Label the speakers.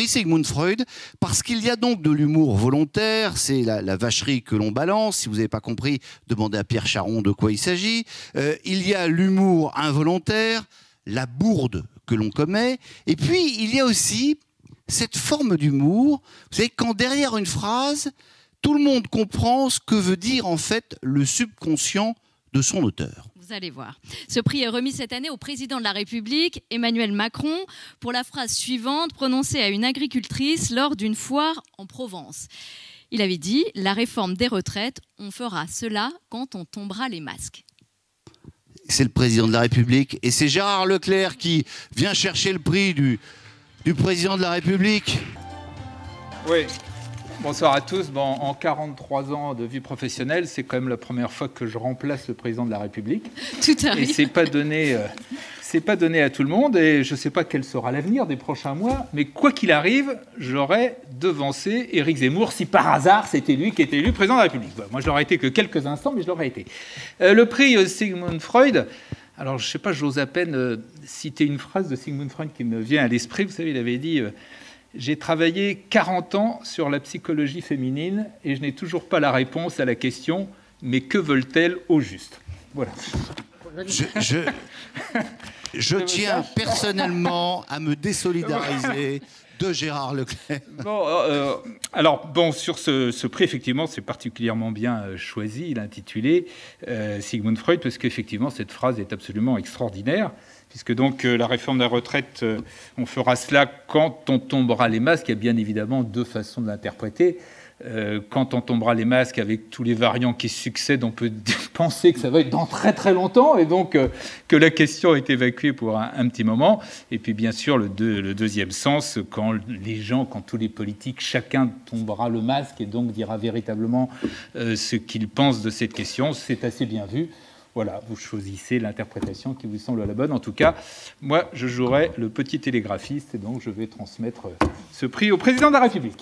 Speaker 1: prix Sigmund Freud, parce qu'il y a donc de l'humour volontaire, c'est la vacherie que l'on balance. Si vous n'avez pas compris, demandez à Pierre Charon de quoi il s'agit. Il y a l'humour involontaire, la bourde que l'on commet, et puis il y a aussi cette forme d'humour, vous savez, quand derrière une phrase, tout le monde comprend ce que veut dire en fait le subconscient de son auteur.
Speaker 2: Vous allez voir. Ce prix est remis cette année au président de la République, Emmanuel Macron, pour la phrase suivante prononcée à une agricultrice lors d'une foire en Provence. Il avait dit « La réforme des retraites, on fera cela quand on tombera les masques ».
Speaker 1: C'est le président de la République et c'est Gérard Leclerc qui vient chercher le prix du président de la République.
Speaker 3: Oui. Bonsoir à tous. Bon, en 43 ans de vie professionnelle, c'est quand même la première fois que je remplace le président de la République.
Speaker 2: Tout à fait.
Speaker 3: Et c'est pas donné à tout le monde. Et je ne sais pas quel sera l'avenir des prochains mois. Mais quoi qu'il arrive, j'aurais devancé Éric Zemmour si par hasard c'était lui qui était élu président de la République. Bon, moi, je l'aurais été que quelques instants, mais je l'aurais été. Le prix Sigmund Freud. Alors, je ne sais pas, j'ose à peine citer une phrase de Sigmund Freud qui me vient à l'esprit. Vous savez, il avait dit j'ai travaillé 40 ans sur la psychologie féminine et je n'ai toujours pas la réponse à la question « Mais que veulent-elles au juste ?» Voilà.
Speaker 1: Je tiens personnellement à me désolidariser de Gérard Leclerc.
Speaker 3: Bon, sur ce prix, effectivement, c'est particulièrement bien choisi. Il est intitulé Sigmund Freud, parce qu'effectivement, cette phrase est absolument extraordinaire, puisque donc la réforme de la retraite, on fera cela quand on tombera les masques. Il y a bien évidemment deux façons de l'interpréter. Quand on tombera les masques avec tous les variants qui succèdent, on peut penser que ça va être dans très très longtemps et donc que la question est évacuée pour un petit moment. Et puis bien sûr le deuxième sens, quand tous les politiques, chacun tombera le masque et donc dira véritablement ce qu'il pense de cette question, c'est assez bien vu. Voilà, vous choisissez l'interprétation qui vous semble la bonne. En tout cas, moi je jouerai le petit télégraphiste et donc je vais transmettre ce prix au président de la République.